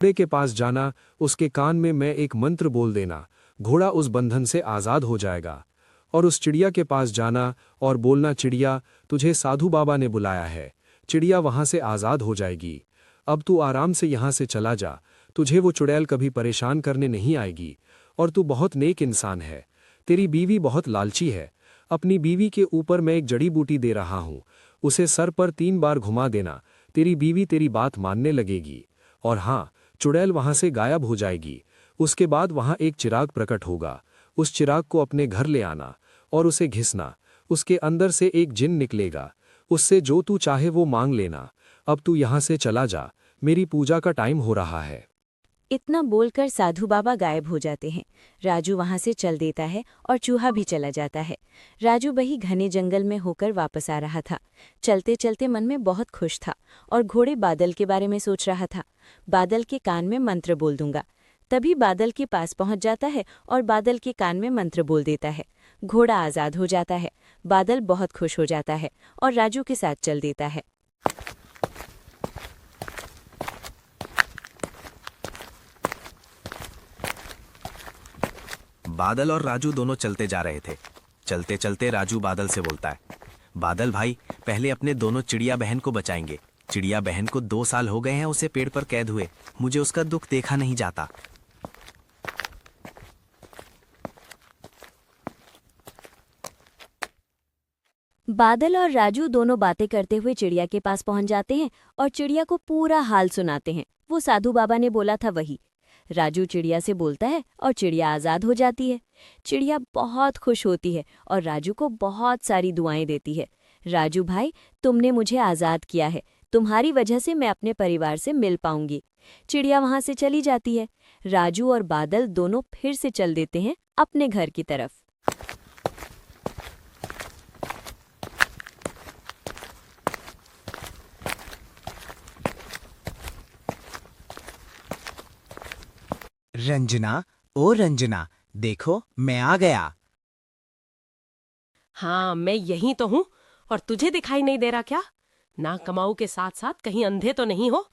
घोड़े के पास जाना, उसके कान में मैं एक मंत्र बोल देना, घोड़ा उस बंधन से आज़ाद हो जाएगा। और उस चिड़िया के पास जाना और बोलना, चिड़िया तुझे साधु बाबा ने बुलाया है। चिड़िया वहाँ से आज़ाद हो जाएगी। अब तू आराम से यहाँ से चला जा, तुझे वो चुड़ैल कभी परेशान करने नहीं आएगी। और तू बहुत नेक इंसान है। तेरी बीवी बहुत लालची है। अपनी बीवी के ऊपर मैं एक जड़ी बूटी दे रहा हूँ, उसे सर पर 3 बार घुमा देना, तेरी बीवी तेरी बात मानने लगेगी। और हाँ, चुड़ैल वहाँ से गायब हो जाएगी। उसके बाद वहाँ एक चिराग प्रकट होगा, उस चिराग को अपने घर ले आना और उसे घिसना, उसके अंदर से एक जिन निकलेगा, उससे जो तू चाहे वो मांग लेना। अब तू यहाँ से चला जा, मेरी पूजा का टाइम हो रहा है। इतना बोलकर साधु बाबा गायब हो जाते हैं। राजू वहां से चल देता है और चूहा भी चला जाता है। राजू वही घने जंगल में होकर वापस आ रहा था। चलते चलते मन में बहुत खुश था और घोड़े बादल के बारे में सोच रहा था। बादल के कान में मंत्र बोल दूंगा। तभी बादल के पास पहुंच जाता है और बादल के कान में मंत्र बोल देता है। घोड़ा आज़ाद हो जाता है। बादल बहुत खुश हो जाता है और राजू के साथ चल देता है। बादल और राजू दोनों चलते जा रहे थे। चलते चलते राजू बादल से बोलता है, बादल भाई, पहले अपने दोनों चिड़िया बहन को बचाएंगे। चिड़िया बहन को 2 साल हो गए हैं उसे पेड़ पर कैद हुए, मुझे उसका दुख देखा नहीं जाता। बादल और राजू दोनों बातें करते हुए चिड़िया के पास पहुंच जाते हैं और चिड़िया को पूरा हाल सुनाते हैं। वो साधु बाबा ने बोला था वही। राजू चिड़िया से बोलता है और चिड़िया आज़ाद हो जाती है। चिड़िया बहुत खुश होती है और राजू को बहुत सारी दुआएं देती है। राजू भाई, तुमने मुझे आज़ाद किया है, तुम्हारी वजह से मैं अपने परिवार से मिल पाऊंगी। चिड़िया वहां से चली जाती है। राजू और बादल दोनों फिर से चल देते हैं अपने घर की तरफ। रंजना, ओ रंजना, देखो मैं आ गया। हाँ, मैं यहीं तो हूँ। और तुझे दिखाई नहीं दे रहा क्या? ना कमाऊ के साथ साथ कहीं अंधे तो नहीं हो?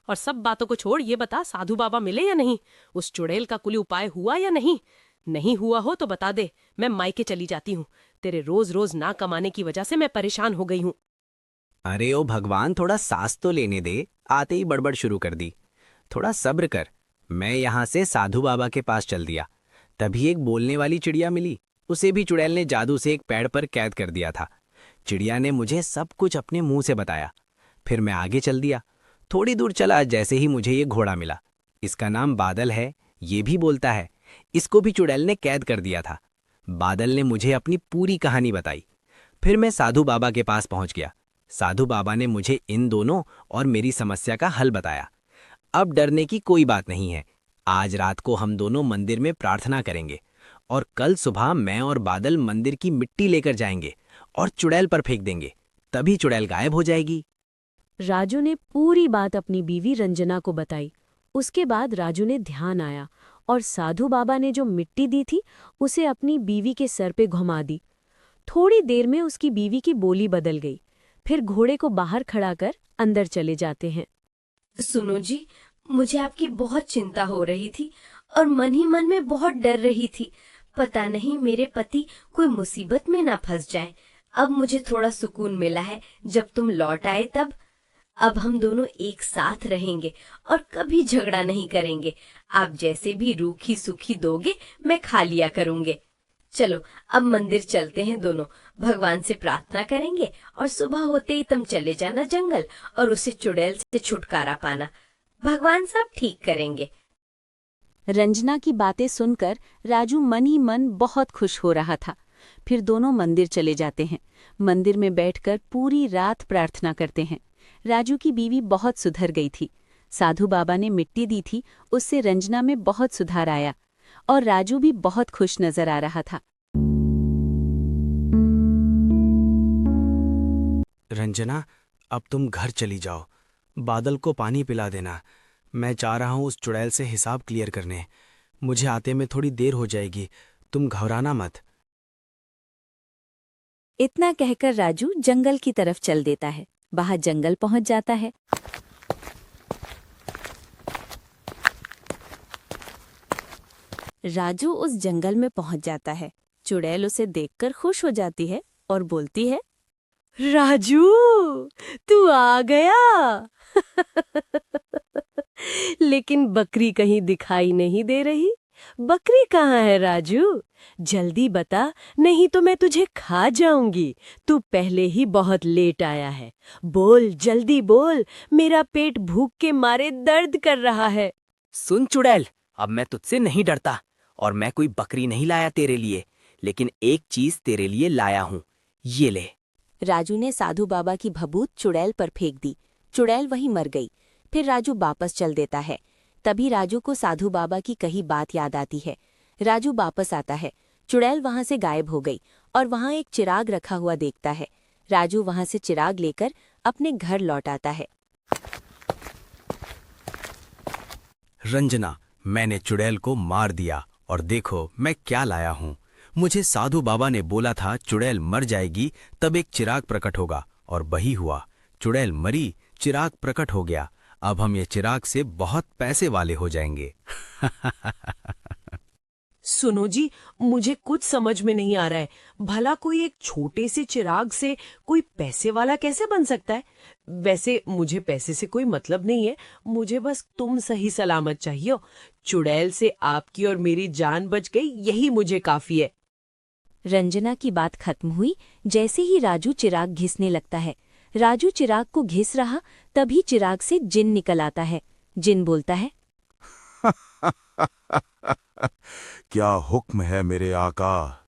और सब बातों को छोड़ ये बता, साधु बाबा मिले या नहीं? उस चुड़ैल का कुली उपाय हुआ या नहीं? नहीं हुआ हो तो बता दे, मैं मायके चली जाती हूँ। तेरे रोज रोज ना कमाने की वजह से मैं परेशान हो गई हूँ। अरे ओ भगवान, थोड़ा सांस तो लेने दे, आते ही बड़बड़ शुरू कर दी। थोड़ा सब्र कर। मैं यहाँ से साधु बाबा के पास चल दिया। तभी एक बोलने वाली चिड़िया मिली। उसे भी चुड़ैल ने जादू से एक पेड़ पर कैद कर दिया था। चिड़िया ने मुझे सब कुछ अपने मुंह से बताया। फिर मैं आगे चल दिया। थोड़ी दूर चला, जैसे ही मुझे ये घोड़ा मिला। इसका नाम बादल है, ये भी बोलता है। इसको भी चुड़ैल ने कैद कर दिया था। बादल ने मुझे अपनी पूरी कहानी बताई। फिर मैं साधु बाबा के पास पहुंच गया। साधु बाबा ने मुझे इन दोनों और मेरी समस्या का हल बताया। अब डरने की कोई बात नहीं है। आज रात को हम दोनों मंदिर में प्रार्थना करेंगे और कल सुबह मैं और बादल मंदिर की मिट्टी लेकर जाएंगे और चुड़ैल पर फेंक देंगे। तभी चुड़ैल गायब हो जाएगी। राजू ने पूरी बात अपनी बीवी रंजना को बताई। उसके बाद राजू ने ध्यान आया और साधु बाबा ने जो मिट्टी दी थी उसे अपनी बीवी के सर पे घुमा दी। थोड़ी देर में उसकी बीवी की बोली बदल गई। फिर घोड़े को बाहर खड़ा कर अंदर चले जाते हैं। सुनो जी, मुझे आपकी बहुत चिंता हो रही थी और मन ही मन में बहुत डर रही थी। पता नहीं मेरे पति कोई मुसीबत में ना फंस जाए। अब मुझे थोड़ा सुकून मिला है जब तुम लौट आए तब। अब हम दोनों एक साथ रहेंगे और कभी झगड़ा नहीं करेंगे। आप जैसे भी रूखी सूखी दोगे मैं खा लिया करूंगे। चलो अब मंदिर चलते हैं दोनों, भगवान से प्रार्थना करेंगे और सुबह होते ही तुम चले जाना जंगल और उसे चुड़ैल से छुटकारा पाना। भगवान सब ठीक करेंगे। रंजना की बातें सुनकर राजू मन ही मन बहुत खुश हो रहा था। फिर दोनों मंदिर चले जाते हैं। मंदिर में बैठकर पूरी रात प्रार्थना करते हैं। राजू की बीवी बहुत सुधर गई थी। साधु बाबा ने मिट्टी दी थी, उससे रंजना में बहुत सुधार आया और राजू भी बहुत खुश नजर आ रहा था। रंजना, अब तुम घर चली जाओ। बादल को पानी पिला देना। मैं जा रहा हूँ उस चुड़ैल से हिसाब क्लियर करने। मुझे आते में थोड़ी देर हो जाएगी, तुम घबराना मत। इतना कहकर राजू जंगल की तरफ चल देता है। वहां जंगल पहुंच जाता है। राजू उस जंगल में पहुंच जाता है। चुड़ैल उसे देखकर खुश हो जाती है और बोलती है, राजू, तू आ गया। लेकिन बकरी कहीं दिखाई नहीं दे रही। बकरी कहाँ है राजू? जल्दी बता, नहीं तो मैं तुझे खा जाऊंगी। तू पहले ही बहुत लेट आया है। बोल, जल्दी बोल, मेरा पेट भूख के मारे दर्द कर रहा है। सुन चुड़ैल, अब मैं तुझसे नहीं डरता और मैं कोई बकरी नहीं लाया तेरे लिए, लेकिन एक चीज तेरे लिए लाया हूँ। ये ले। राजू ने साधु बाबा की भभूत चुड़ैल पर फेंक दी। चुड़ैल वहीं मर गई। फिर राजू वापस चल देता है। तभी राजू को साधु बाबा की कही बात याद आती है। राजू वापस आता है। चुड़ैल वहां से गायब हो गई और वहां एक चिराग रखा हुआ देखता है। राजू वहां से चिराग लेकर अपने घर लौट आता है। रंजना, मैंने चुड़ैल को मार दिया और देखो मैं क्या लाया हूँ। मुझे साधु बाबा ने बोला था चुड़ैल मर जाएगी तब एक चिराग प्रकट होगा, और वही हुआ। चुड़ैल मरी, चिराग प्रकट हो गया। अब हम ये चिराग से बहुत पैसे वाले हो जाएंगे। सुनो जी, मुझे कुछ समझ में नहीं आ रहा है। भला कोई एक छोटे से चिराग से कोई पैसे वाला कैसे बन सकता है? वैसे मुझे पैसे से कोई मतलब नहीं है, मुझे बस तुम सही सलामत चाहिए। चुड़ैल से आपकी और मेरी जान बच गई, यही मुझे काफी है। रंजना की बात खत्म हुई जैसे ही राजू चिराग घिसने लगता है। राजू चिराग को घिस रहा, तभी चिराग से जिन निकल आता है। जिन बोलता है, क्या हुक्म है मेरे आका?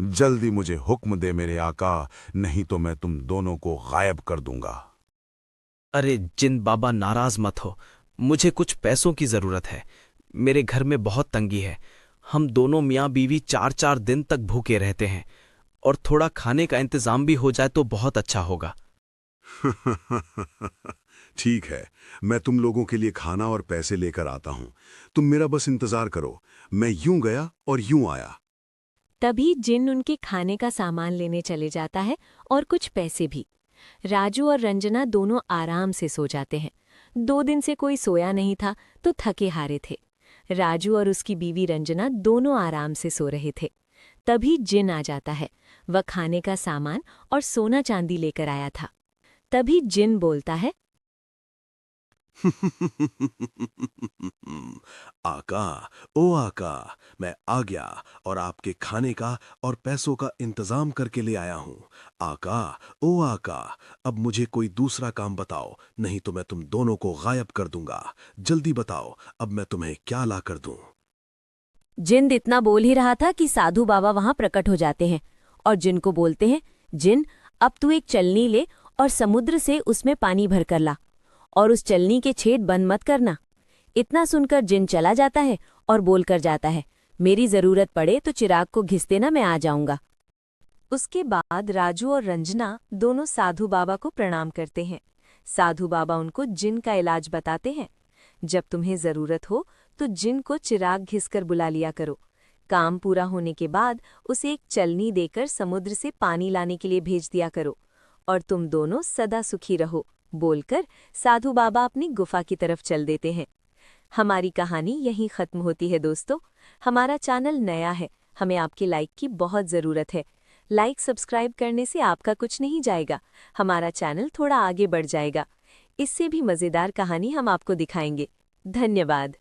जल्दी मुझे हुक्म दे मेरे आका, नहीं तो मैं तुम दोनों को गायब कर दूंगा। अरे जिन बाबा, नाराज मत हो, मुझे कुछ पैसों की जरूरत है। मेरे घर में बहुत तंगी है। हम दोनों मियाँ बीवी 4-4 दिन तक भूखे रहते हैं, और थोड़ा खाने का इंतजाम भी हो जाए तो बहुत अच्छा होगा। ठीक है, मैं तुम लोगों के लिए खाना और पैसे लेकर आता हूं। तुम मेरा बस इंतजार करो। मैं यूं गया और यूं आया। तभी जिन उनके खाने का सामान लेने चले जाता है और कुछ पैसे भी। राजू और रंजना दोनों आराम से सो जाते हैं। 2 दिन से कोई सोया नहीं था तो थके हारे थे। राजू और उसकी बीवी रंजना दोनों आराम से सो रहे थे। तभी जिन आ जाता है। वह खाने का सामान और सोना चांदी लेकर आया था। तभी जिन बोलता है, आका, ओ आका, मैं आ गया और आपके खाने का और पैसों का इंतजाम करके ले आया हूं। आका, ओ आका, अब मुझे कोई दूसरा काम बताओ, नहीं तो मैं तुम दोनों को गायब कर दूंगा। जल्दी बताओ, अब मैं तुम्हें क्या ला कर दूं? जिन इतना बोल ही रहा था कि साधु बाबा वहां प्रकट हो जाते हैं और जिन को बोलते हैं, जिन, अब तू एक चलनी ले और समुद्र से उसमें पानी भर कर ला, और उस चलनी के छेद बंद मत करना। इतना सुनकर जिन चला जाता है और बोलकर जाता है, मेरी जरूरत पड़े तो चिराग को घिस देना, मैं आ जाऊंगा। उसके बाद राजू और रंजना दोनों साधु बाबा को प्रणाम करते हैं। साधु बाबा उनको जिन का इलाज बताते हैं। जब तुम्हें जरूरत हो तो जिन को चिराग घिसकर बुला लिया करो। काम पूरा होने के बाद उसे एक चलनी देकर समुद्र से पानी लाने के लिए भेज दिया करो, और तुम दोनों सदा सुखी रहो, बोलकर साधु बाबा अपनी गुफा की तरफ चल देते हैं। हमारी कहानी यहीं खत्म होती है दोस्तों। हमारा चैनल नया है, हमें आपके लाइक की बहुत ज़रूरत है। लाइक सब्सक्राइब करने से आपका कुछ नहीं जाएगा, हमारा चैनल थोड़ा आगे बढ़ जाएगा। इससे भी मज़ेदार कहानी हम आपको दिखाएंगे। धन्यवाद।